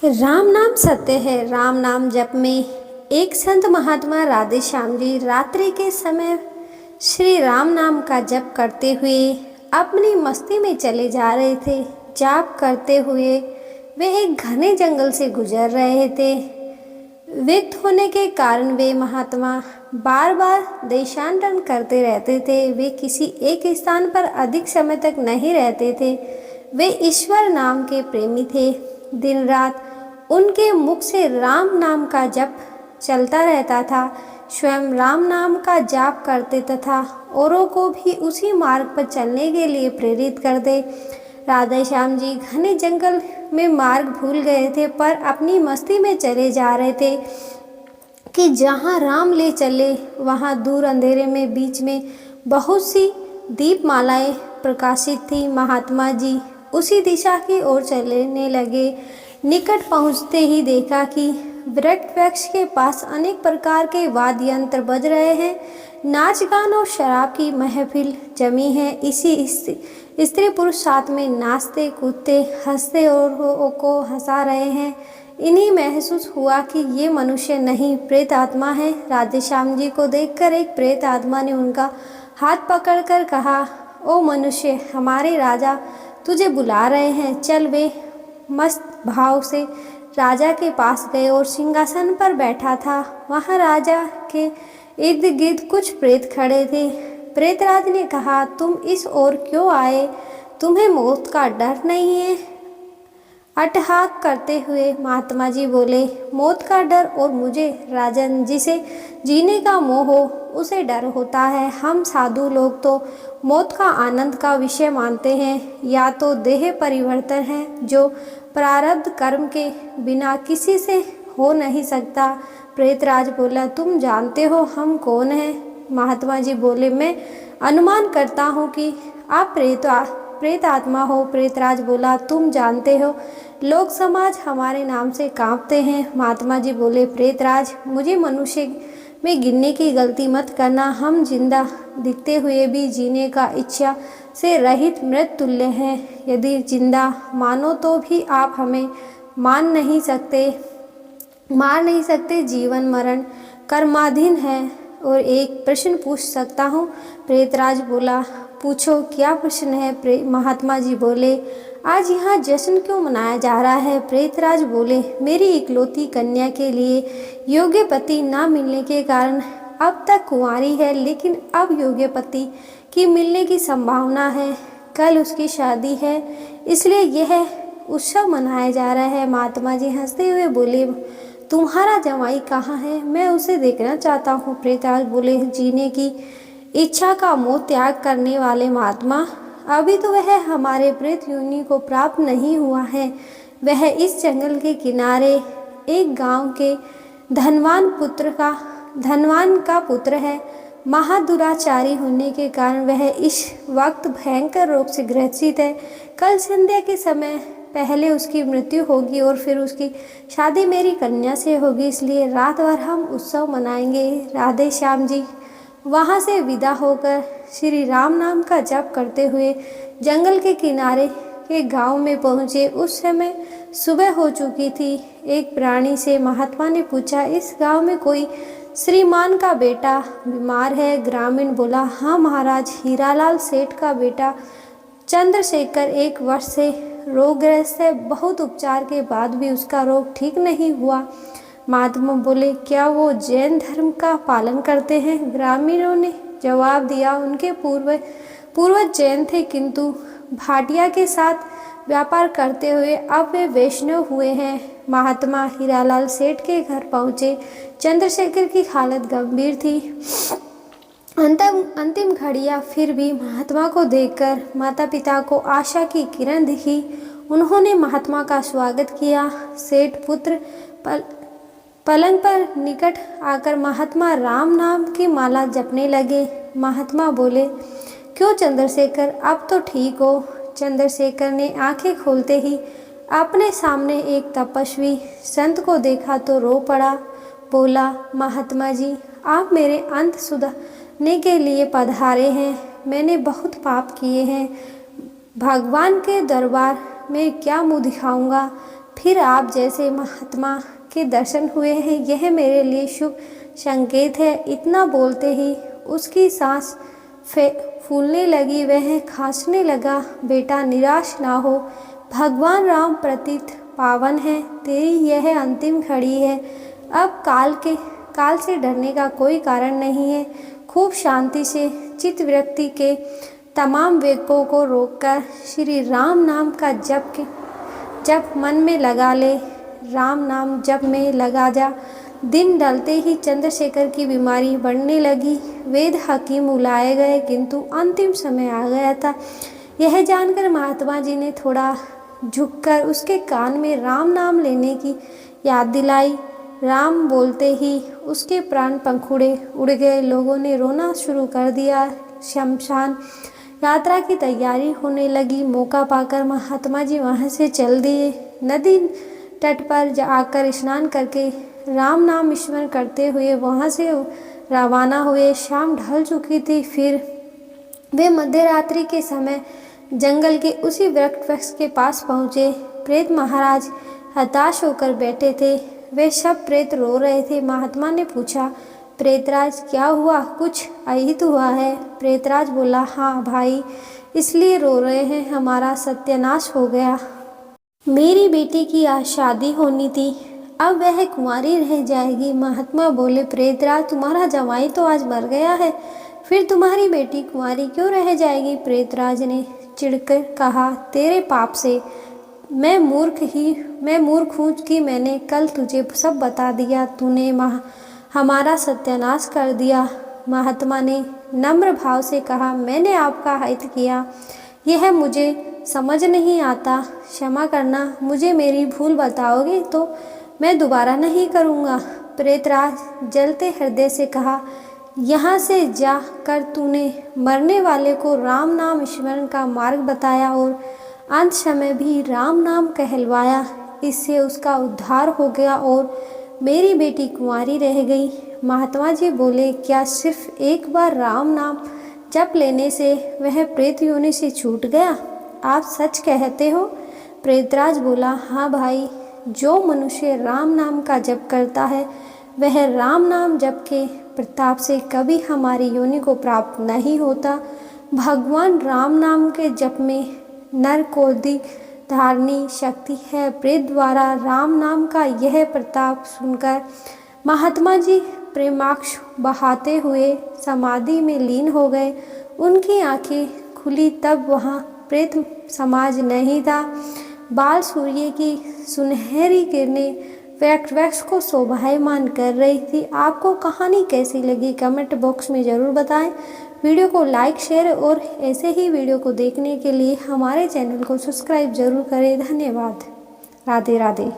राम नाम सत्य है। राम नाम जप में एक संत महात्मा राधे श्याम जी रात्रि के समय श्री राम नाम का जप करते हुए अपनी मस्ती में चले जा रहे थे। जाप करते हुए वे एक घने जंगल से गुजर रहे थे। व्यक्त होने के कारण वे महात्मा बार बार देशांतरण करते रहते थे। वे किसी एक स्थान पर अधिक समय तक नहीं रहते थे। वे ईश्वर नाम के प्रेमी थे। दिन रात उनके मुख से राम नाम का जप चलता रहता था। स्वयं राम नाम का जाप करते तथा औरों को भी उसी मार्ग पर चलने के लिए प्रेरित करते। राधे श्याम जी घने जंगल में मार्ग भूल गए थे, पर अपनी मस्ती में चले जा रहे थे कि जहाँ राम ले चले वहाँ दूर अंधेरे में बीच में बहुत सी दीपमालाएं प्रकाशित थी। महात्मा जी उसी दिशा की ओर चलने लगे। निकट पहुँचते ही देखा कि वृक्ष के पास अनेक प्रकार के वाद्य यंत्र बज रहे हैं। नाच गान और शराब की महफिल जमी है। इसी स्त्री पुरुष साथ में नाचते कूदते हंसते और को हंसा रहे हैं। इन्हीं महसूस हुआ कि ये मनुष्य नहीं प्रेत आत्मा है। राधे श्याम जी को देखकर एक प्रेत आत्मा ने उनका हाथ पकड़कर कहा, ओ मनुष्य, हमारे राजा तुझे बुला रहे हैं, चल। वे मस्त भाव से राजा के पास गए और सिंहासन पर बैठा था। वहाँ राजा के इर्द गिर्द कुछ प्रेत खड़े थे। प्रेतराज ने कहा, तुम इस ओर क्यों आए? तुम्हें मौत का डर नहीं है? अट्टहाक करते हुए महात्मा जी बोले, मौत का डर और मुझे राजन, जिसे जीने का मोह हो उसे डर होता है। हम साधु लोग तो मौत का आनंद का विषय मानते हैं। या तो देह परिवर्तन है जो प्रारब्ध कर्म के बिना किसी से हो नहीं सकता। प्रेतराज बोला, तुम जानते हो हम कौन हैं? महात्मा जी बोले, मैं अनुमान करता हूँ कि आप प्रेत आत्मा हो। प्रेतराज बोला, तुम जानते हो लोक समाज हमारे नाम से कांपते हैं। महात्मा जी बोले, प्रेतराज, मुझे मनुष्य में गिनने की गलती मत करना। हम जिंदा दिखते हुए भी जीने का इच्छा से रहित मृत तुल्य हैं। यदि जिंदा मानो तो भी आप हमें मार नहीं सकते। जीवन मरण कर्माधीन है। और एक प्रश्न पूछ सकता हूँ? प्रेतराज बोला, पूछो, क्या प्रश्न है? महात्मा जी बोले, आज यहाँ जश्न क्यों मनाया जा रहा है? प्रेतराज बोले, मेरी इकलौती कन्या के लिए योग्य पति न मिलने के कारण अब तक कुंवारी है, लेकिन अब योग्य पति की मिलने की संभावना है। कल उसकी शादी है, इसलिए यह उत्सव मनाया जा रहा है। महात्मा जी हंसते हुए बोले, तुम्हारा जमाई कहाँ है? मैं उसे देखना चाहता हूँ। प्रेतराज बोले, जीने की इच्छा का मोह त्याग करने वाले महात्मा, अभी तो वह हमारे प्रेत योनि को प्राप्त नहीं हुआ है। वह इस जंगल के किनारे एक गांव के धनवान का पुत्र है। महादुराचारी होने के कारण वह इस वक्त भयंकर रोग से ग्रसित है। कल संध्या के समय पहले उसकी मृत्यु होगी और फिर उसकी शादी मेरी कन्या से होगी, इसलिए रात भर हम उत्सव मनाएंगे। राधे श्याम जी वहाँ से विदा होकर श्री राम नाम का जप करते हुए जंगल के किनारे के गांव में पहुँचे। उस समय सुबह हो चुकी थी। एक प्राणी से महात्मा ने पूछा, इस गांव में कोई श्रीमान का बेटा बीमार है? ग्रामीण बोला, हाँ महाराज, हीरालाल सेठ का बेटा चंद्रशेखर 1 वर्ष से रोगग्रस्त है। बहुत उपचार के बाद भी उसका रोग ठीक नहीं हुआ। महात्मा बोले, क्या वो जैन धर्म का पालन करते हैं? ग्रामीणों ने जवाब दिया, उनके पूर्वज जैन थे, किंतु भाटिया के साथ व्यापार करते हुए अब वे वैष्णव हुए हैं। महात्मा हीरालाल सेठ के घर पहुँचे। चंद्रशेखर की हालत गंभीर थी। अंतिम घड़ियाँ, फिर भी महात्मा को देखकर माता पिता को आशा की किरण दिखी। उन्होंने महात्मा का स्वागत किया। सेठ पुत्र पलंग पर निकट आकर महात्मा राम नाम की माला जपने लगे। महात्मा बोले, क्यों चंद्रशेखर, अब तो ठीक हो? चंद्रशेखर ने आंखें खोलते ही अपने सामने एक तपस्वी संत को देखा तो रो पड़ा। बोला, महात्मा जी, आप मेरे अंत सुधारने के लिए पधारे हैं। मैंने बहुत पाप किए हैं। भगवान के दरबार में क्या मुँह दिखाऊंगा? फिर आप जैसे महात्मा के दर्शन हुए हैं, यह मेरे लिए शुभ संकेत है। इतना बोलते ही उसकी सांस फूलने लगी, वह खांसने लगा। बेटा निराश ना हो, भगवान राम प्रतीत पावन है, तेरी यह अंतिम घड़ी है। अब काल से डरने का कोई कारण नहीं है। खूब शांति से चित्त विरक्ति के तमाम वेगों को रोककर श्री राम नाम का जप मन में लगा ले। राम नाम जप में लगा जा। दिन ढलते ही चंद्रशेखर की बीमारी बढ़ने लगी। वेद हकीम बुलाए गए, किंतु अंतिम समय आ गया था। यह जानकर महात्मा जी ने थोड़ा झुककर उसके कान में राम नाम लेने की याद दिलाई। राम बोलते ही उसके प्राण पंखुड़े उड़ गए। लोगों ने रोना शुरू कर दिया। शमशान यात्रा की तैयारी होने लगी। मौका पाकर महात्मा जी वहाँ से चल दिए। नदी तट पर जाकर स्नान करके राम नाम स्मरण करते हुए वहाँ से रवाना हुए। शाम ढल चुकी थी। फिर वे मध्य रात्रि के समय जंगल के उसी वृक्ष के पास पहुँचे। प्रेत महाराज हताश होकर बैठे थे। वे सब प्रेत रो रहे थे। महात्मा ने पूछा, प्रेतराज क्या हुआ, कुछ अहित हुआ है? प्रेतराज बोला, हाँ भाई, इसलिए रो रहे हैं, हमारा सत्यानाश हो गया। मेरी बेटी की आज शादी होनी थी, अब वह कुंवारी रह जाएगी। महात्मा बोले, प्रेतराज तुम्हारा जवाई तो आज मर गया है, फिर तुम्हारी बेटी कुंवारी क्यों रह जाएगी? प्रेतराज ने चिढ़कर कहा, तेरे पाप से। मैं मूर्ख हूँ कि मैंने कल तुझे सब बता दिया। तूने हमारा सत्यानाश कर दिया। महात्मा ने नम्र भाव से कहा, मैंने आपका हित किया, यह मुझे समझ नहीं आता, क्षमा करना। मुझे मेरी भूल बताओगे तो मैं दोबारा नहीं करूँगा। प्रेतराज जलते हृदय से कहा, यहाँ से जा कर तूने मरने वाले को राम नाम स्मरण का मार्ग बताया और अंत समय भी राम नाम कहलवाया। इससे उसका उद्धार हो गया और मेरी बेटी कुंवारी रह गई। महात्मा जी बोले, क्या सिर्फ एक बार राम नाम जप लेने से वह प्रेत योनि से छूट गया? आप सच कहते हो? प्रेतराज बोला, हाँ भाई, जो मनुष्य राम नाम का जप करता है वह राम नाम जप के प्रताप से कभी हमारी योनि को प्राप्त नहीं होता। भगवान राम नाम के जप में नर कोटि धारणी शक्ति है। प्रेत द्वारा राम नाम का यह प्रताप सुनकर महात्मा जी प्रेमाक्ष बहाते हुए समाधि में लीन हो गए। उनकी आंखें खुली तब वहाँ प्रेत समाज नहीं था। बाल सूर्य की सुनहरी किरणें वृक्ष को शोभायमान कर रही थी। आपको कहानी कैसी लगी कमेंट बॉक्स में ज़रूर बताएं। वीडियो को लाइक शेयर और ऐसे ही वीडियो को देखने के लिए हमारे चैनल को सब्सक्राइब जरूर करें। धन्यवाद। राधे राधे।